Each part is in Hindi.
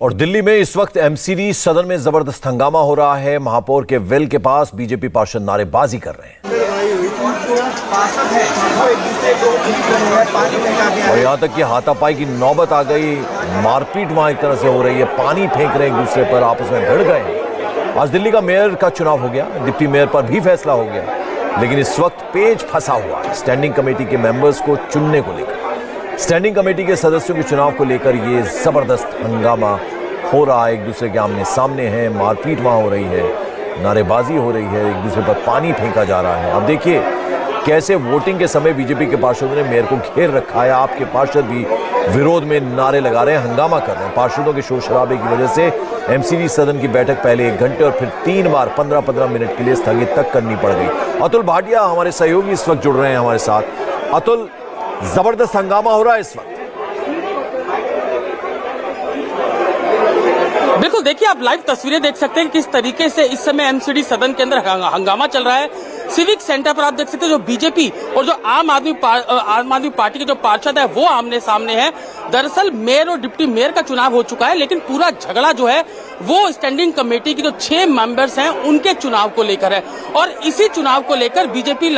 और दिल्ली में इस वक्त एमसीडी सदन में जबरदस्त हंगामा हो रहा है। महापौर के वेल के पास बीजेपी पार्षद नारेबाजी कर रहे हैं और यहां तक कि हाथापाई की नौबत आ गई। मारपीट वहां एक तरह से हो रही है, पानी फेंक रहे हैं एक दूसरे पर, आपस में भिड़ गए। आज दिल्ली का मेयर का चुनाव हो गया, डिप्टी मेयर पर भी फैसला हो गया, लेकिन इस वक्त पेच फंसा हुआ है स्टैंडिंग कमेटी के मेंबर्स को चुनने को लेकर। स्टैंडिंग कमेटी के सदस्यों के चुनाव को लेकर ये जबरदस्त हंगामा हो रहा है, एक दूसरे के आमने सामने हैं, मारपीट वहां हो रही है, नारेबाजी हो रही है, एक दूसरे पर पानी फेंका जा रहा है। अब देखिए कैसे वोटिंग के समय बीजेपी के पार्षदों ने मेयर को घेर रखा है। आपके पार्षद भी विरोध में नारे लगा रहे हैं, हंगामा कर रहे हैं। पार्षदों के शोर शराबे की वजह से एमसीडी सदन की बैठक पहले 1 घंटे और फिर 3 बार 15-15 मिनट के लिए स्थगित तक करनी पड़ गई। अतुल भाटिया हमारे सहयोगी इस वक्त जुड़ रहे हैं हमारे साथ। अतुल, जबरदस्त हंगामा हो रहा है इस वक्त। बिल्कुल, देखिए आप लाइव तस्वीरें देख सकते हैं किस तरीके से इस समय एमसीडी सदन के अंदर हंगामा चल रहा है। सिविक सेंटर पर आप देख सकते हैं जो बीजेपी और जो आम आदमी पार्टी के जो पार्षद है वो आमने सामने है। दरअसल मेयर और डिप्टी मेयर का चुनाव हो चुका है, लेकिन पूरा झगड़ा जो है वो स्टैंडिंग कमेटी के जो 6 मेंबर्स हैं उनके चुनाव को लेकर है। और इसी चुनाव को लेकर बीजेपी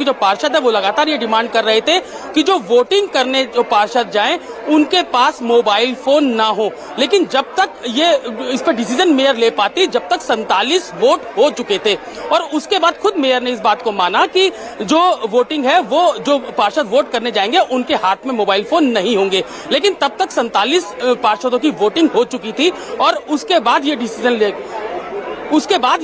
जो पार्षद है वो लगातार ये डिमांड कर रहे थे कि जो वोटिंग करने जो पार्षद जाएं उनके पास मोबाइल फोन ना हो। लेकिन जब तक ये इस पर डिसीजन मेयर ले पाती, जब तक 47 वोट हो चुके थे और उसके बाद खुद मेयर ने इस बात को माना कि जो वोटिंग है वो जो पार्षद वोट करने जाएंगे उनके हाथ में मोबाइल फोन नहीं होंगे। लेकिन तब तक 47 पार्षदों की वोटिंग हो चुकी थी और उसके बाद ये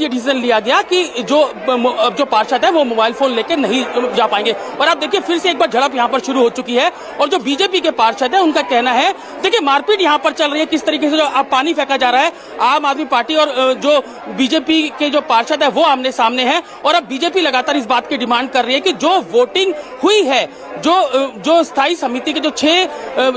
डिसीजन लिया गया कि जो पार्षद है वो मोबाइल फोन लेके नहीं जा पाएंगे। और आप देखिए फिर से एक बार झड़प यहाँ पर शुरू हो चुकी है और जो बीजेपी के पार्षद है उनका कहना है, देखिए मारपीट यहाँ पर चल रही है, किस तरीके से जो पानी फेंका जा रहा है। आम आदमी पार्टी और जो बीजेपी के जो पार्षद है वो आमने सामने है और अब बीजेपी लगातार इस बात की डिमांड कर रही है कि जो वोटिंग हुई है, जो स्थायी समिति के जो 6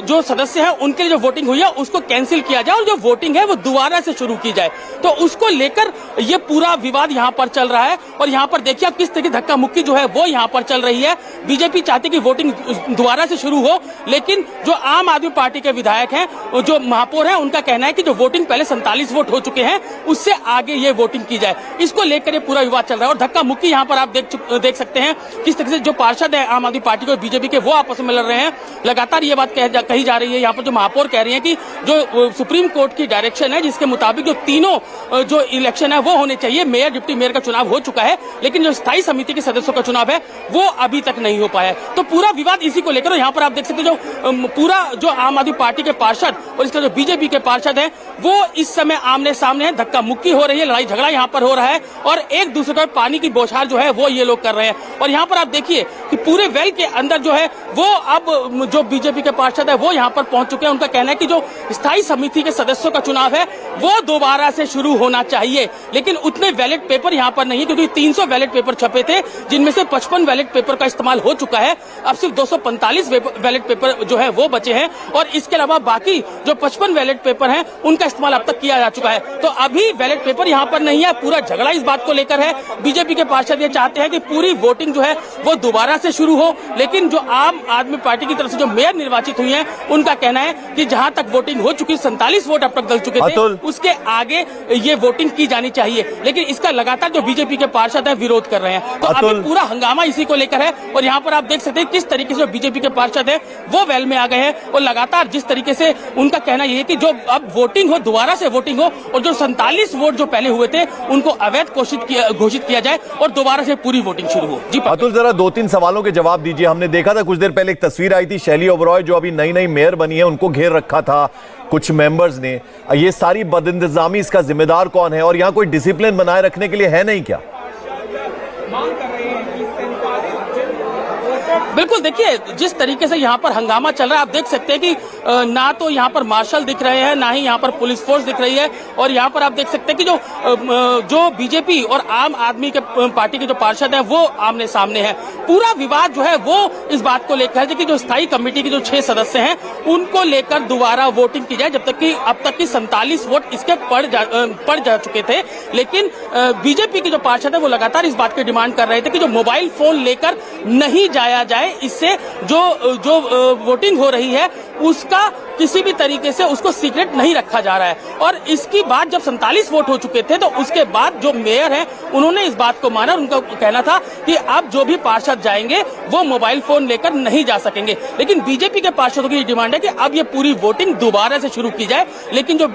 जो सदस्य हैं उनके लिए जो वोटिंग हुई है उसको कैंसिल किया जाए और जो वोटिंग है वो दोबारा से शुरू की जाए। तो उसको लेकर ये पूरा विवाद यहाँ पर चल रहा है और यहाँ पर देखिए आप किस तरह की धक्का मुक्की जो है वो यहाँ पर चल रही है। बीजेपी चाहती कि वोटिंग दोबारा से शुरू हो, लेकिन जो आम आदमी पार्टी के विधायक हैं, जो महापौर हैं, उनका कहना है कि जो वोटिंग पहले 47 वोट हो चुके हैं उससे आगे ये वोटिंग की जाए। इसको लेकर ये पूरा विवाद चल रहा है और धक्का मुक्की यहाँ पर आप देख सकते हैं किस तरह से जो पार्षद है आम आदमी पार्टी को बीजेपी के वो आपस में लड़ रहे हैं। लगातार ये बात कही जा रही है, यहाँ पर जो महापौर कह रही है कि जो सुप्रीम कोर्ट की डायरेक्शन है जिसके मुताबिक जो तीनों जो इलेक्शन है वो होने चाहिए। मेयर डिप्टी मेयर का चुनाव हो चुका है, लेकिन जो स्थायी समिति के सदस्यों का चुनाव है वो अभी तक नहीं हो पाया है। तो पूरा विवाद इसी को लेकर यहाँ पर आप देख सकते हैं जो पूरा जो आम आदमी पार्टी के पार्षद और इसका जो बीजेपी के पार्षद है वो इस समय आमने सामने है, धक्का मुक्की हो रही है, लड़ाई झगड़ा यहाँ पर हो रहा है और एक दूसरे पर पानी की बौछार जो है वो ये लोग कर रहे हैं। और यहाँ पर आप देखिए कि पूरे वेल के अंदर जो है वो अब जो बीजेपी के पार्षद है वो यहाँ पर पहुंच चुके हैं। उनका कहना है कि जो स्थायी समिति के सदस्यों का चुनाव है वो दोबारा से शुरू होना चाहिए, लेकिन उतने बैलेट पेपर यहाँ पर नहीं है क्योंकि 300 बैलेट पेपर छपे थे जिनमें से 55 बैलेट पेपर का इस्तेमाल हो चुका है। अब सिर्फ 245 बैलेट पेपर जो है वो बचे हैं और इसके अलावा बाकी जो 55 बैलेट पेपर हैं उनका इस्तेमाल अब तक किया जा चुका है। तो अभी बैलेट पेपर यहाँ पर नहीं है। पूरा झगड़ा इस बात को लेकर है। बीजेपी के पार्षद ये चाहते हैं कि पूरी वोटिंग जो है वो दोबारा से शुरू हो, लेकिन जो आम आदमी पार्टी की तरफ से जो मेयर निर्वाचित हुई है उनका कहना है कि जहां तक वोटिंग हो चुकी, 47 वोट अब तक डल चुके थे, उसके आगे ये वोटिंग की जानी चाहिए। लेकिन इसका लगातार जो बीजेपी के पार्षद है विरोध कर रहे हैं। तो अभी पूरा हंगामा इसी को लेकर है और यहाँ पर आप देख सकते हैं किस तरीके से बीजेपी के पार्षद है वो वेल में आ गए हैं और लगातार जिस तरीके से उनका कहना यह है कि जो अब वोटिंग हो, दोबारा से वोटिंग हो और जो 47 वोट जो पहले हुए थे उनको अवैध घोषित किया जाए और दोबारा से पूरी वोटिंग शुरू हो। जी अतुल, जरा 2-3 सवालों के जवाब दीजिए। हमने देखा था कुछ देर पहले एक तस्वीर आई थी, शैली ओबरॉय जो अभी नई मेयर बनी है उनको घेर रखा था कुछ मेंबर्स ने। ये सारी बदइंतजामी, इसका जिम्मेदार कौन है और यहाँ कोई डिसिप्लिन बनाए रखने के लिए है नहीं क्या? बिल्कुल, देखिए जिस तरीके से यहाँ पर हंगामा चल रहा है आप देख सकते हैं कि ना तो यहाँ पर मार्शल दिख रहे हैं, ना ही यहाँ पर पुलिस फोर्स दिख रही है और यहाँ पर आप देख सकते हैं कि जो बीजेपी और आम आदमी के पार्टी के जो पार्षद हैं वो आमने सामने हैं। पूरा विवाद जो है वो इस बात को लेकर है कि जो स्थायी कमेटी के जो 6 सदस्य हैं उनको लेकर दोबारा वोटिंग की जाए, जब तक कि अब तक की 47 वोट इसके पड़ जा चुके थे। लेकिन बीजेपी के जो पार्षद है वो लगातार इस बात की डिमांड कर रहे थे कि जो मोबाइल फोन लेकर नहीं जाया जाए, इससे जो वोटिंग हो रही है उसका किसी भी तरीके से उसको सीक्रेट नहीं रखा जा रहा है। और इसकी बात जब 47 वोट हो चुके थे तो उसके बाद जो मेयर हैं उन्होंने इस बात को माना और उनका कहना था कि अब जो भी पार्षद जाएंगे वो मोबाइल फोन लेकर नहीं जा सकेंगे। लेकिन बीजेपी के पार्षदों की डिमांड है कि अब ये पूरी वोटिंग दोबारा से शुरू की जाए। लेकिन जो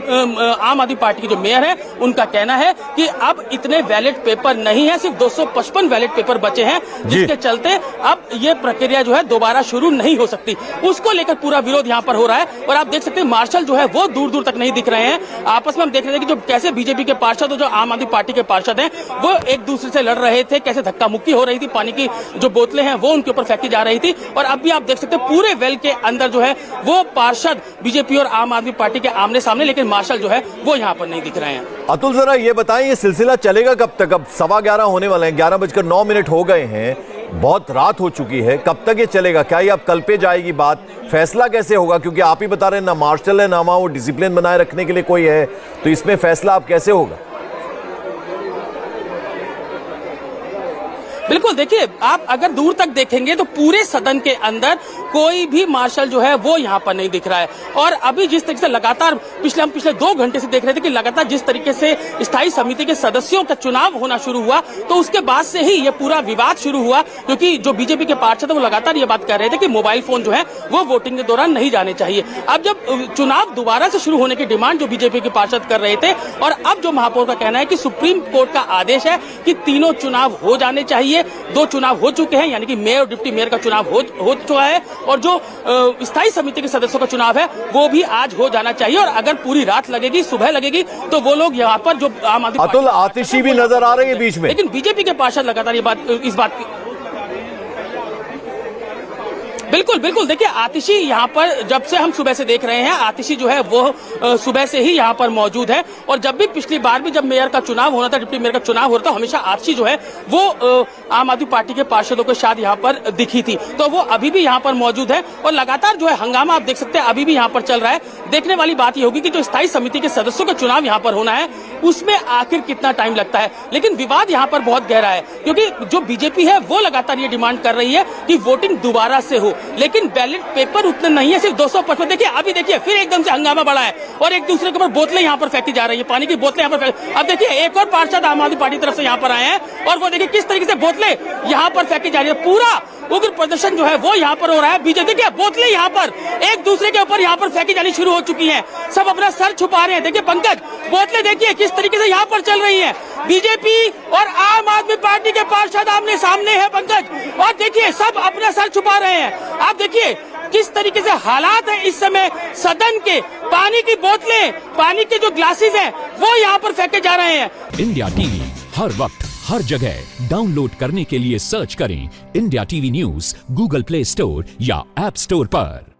आम आदमी पार्टी के जो मेयर है उनका कहना है कि अब इतने बैलेट पेपर नहीं है, सिर्फ 255 बैलेट पेपर बचे हैं, जिसके चलते अब ये प्रक्रिया जो है दोबारा शुरू नहीं हो सकती। उसको लेकर पूरा विरोध यहाँ पर हो रहा है। और आप देख सकते हैं मार्शल जो है वो दूर दूर तक नहीं दिख रहे हैं। आपस में हम देख रहे थे कि जो कैसे बीजेपी के पार्षद और जो आम आदमी पार्टी के पार्षद हैं वो एक दूसरे से लड़ रहे थे, कैसे धक्का मुक्की हो रही थी, पानी की जो बोतलें हैं वो उनके ऊपर फेंकी जा रही थी। और अब भी आप देख सकते हैं पूरे वेल के अंदर जो है वो पार्षद बीजेपी और आम आदमी पार्टी के आमने सामने, लेकिन मार्शल जो है वो यहाँ पर नहीं दिख रहे हैं। अतुल जरा ये बताएं ये सिलसिला चलेगा कब तक? अब 11:15 होने वाले हैं, 11:09 हो गए हैं, बहुत रात हो चुकी है, कब तक ये चलेगा? क्या ये अब कल पे जाएगी बात? फैसला कैसे होगा? क्योंकि आप ही बता रहे हैं ना मार्शल है ना वहां वो डिसिप्लिन बनाए रखने के लिए कोई है, तो इसमें फैसला अब कैसे होगा? बिल्कुल, देखिए आप अगर दूर तक देखेंगे तो पूरे सदन के अंदर कोई भी मार्शल जो है वो यहाँ पर नहीं दिख रहा है। और अभी जिस तरीके से लगातार हम पिछले 2 घंटे से देख रहे थे कि लगातार जिस तरीके से स्थायी समिति के सदस्यों का चुनाव होना शुरू हुआ, तो उसके बाद से ही ये पूरा विवाद शुरू हुआ। क्योंकि जो बीजेपी के पार्षद है वो लगातार ये बात कर रहे थे कि मोबाइल फोन जो है वो वोटिंग के दौरान नहीं जाने चाहिए। अब जब चुनाव दोबारा से शुरू होने की डिमांड जो बीजेपी के पार्षद कर रहे थे, और अब जो महापौर का कहना है कि सुप्रीम कोर्ट का आदेश है कि तीनों चुनाव हो जाने चाहिए। 2 चुनाव हो चुके हैं, यानी कि मेयर और डिप्टी मेयर का चुनाव हो चुका है, और जो स्थायी समिति के सदस्यों का चुनाव है वो भी आज हो जाना चाहिए। और अगर पूरी रात लगेगी, सुबह लगेगी, तो वो लोग यहाँ पर जो आम आदमी अतुल आतिशी भी नजर आ रही है बीच में, लेकिन बीजेपी के पार्षद लगातार इस बात की बिल्कुल देखिए आतिशी यहाँ पर जब से हम सुबह से देख रहे हैं, आतिशी जो है वो सुबह से ही यहाँ पर मौजूद है। और जब भी पिछली बार भी जब मेयर का चुनाव होना था, डिप्टी मेयर का चुनाव हो रहा था, हमेशा आतिशी जो है वो आम आदमी पार्टी के पार्षदों के साथ यहाँ पर दिखी थी। तो वो अभी भी यहाँ पर मौजूद है और लगातार जो है हंगामा आप देख सकते हैं अभी भी यहाँ पर चल रहा है। देखने वाली बात ये होगी कि जो स्थायी समिति के सदस्यों का चुनाव यहाँ पर होना है उसमें आखिर कितना टाइम लगता है। लेकिन विवाद यहाँ पर बहुत गहरा है, क्योंकि जो बीजेपी है वो लगातार ये डिमांड कर रही है कि वोटिंग दोबारा से हो, लेकिन बैलेट पेपर उतने नहीं है, सिर्फ 255। देखिए अभी देखिए फिर एकदम से हंगामा बढ़ा है और एक दूसरे के ऊपर बोतलें यहाँ पर फेंकी जा रही है, पानी की बोतलें यहाँ पर। अब देखिए एक और पार्षद आम आदमी पार्टी तरफ से यहाँ पर आए हैं और वो देखिए किस तरीके से बोतलें यहाँ पर फेंकी जा रही है। पूरा उग्र प्रदर्शन जो है वो यहाँ पर हो रहा है। बीजेपी के बोतलें यहाँ पर एक दूसरे के ऊपर यहाँ पर फेंकी जानी शुरू हो चुकी हैं, सब अपना सर छुपा रहे हैं। देखिए पंकज, बोतलें देखिए किस तरीके से यहाँ पर चल रही हैं। बीजेपी और आम आदमी पार्टी के पार्षद आमने सामने है पंकज, और देखिए सब अपना सर छुपा रहे हैं। आप देखिए किस तरीके से हालात है इस समय सदन के। पानी की बोतलें, पानी के जो ग्लासेस हैं वो यहाँ पर फेंके जा रहे हैं। इंडिया टीवी हर वक्त हर जगह डाउनलोड करने के लिए सर्च करें India TV news Google play store या ऐप स्टोर पर।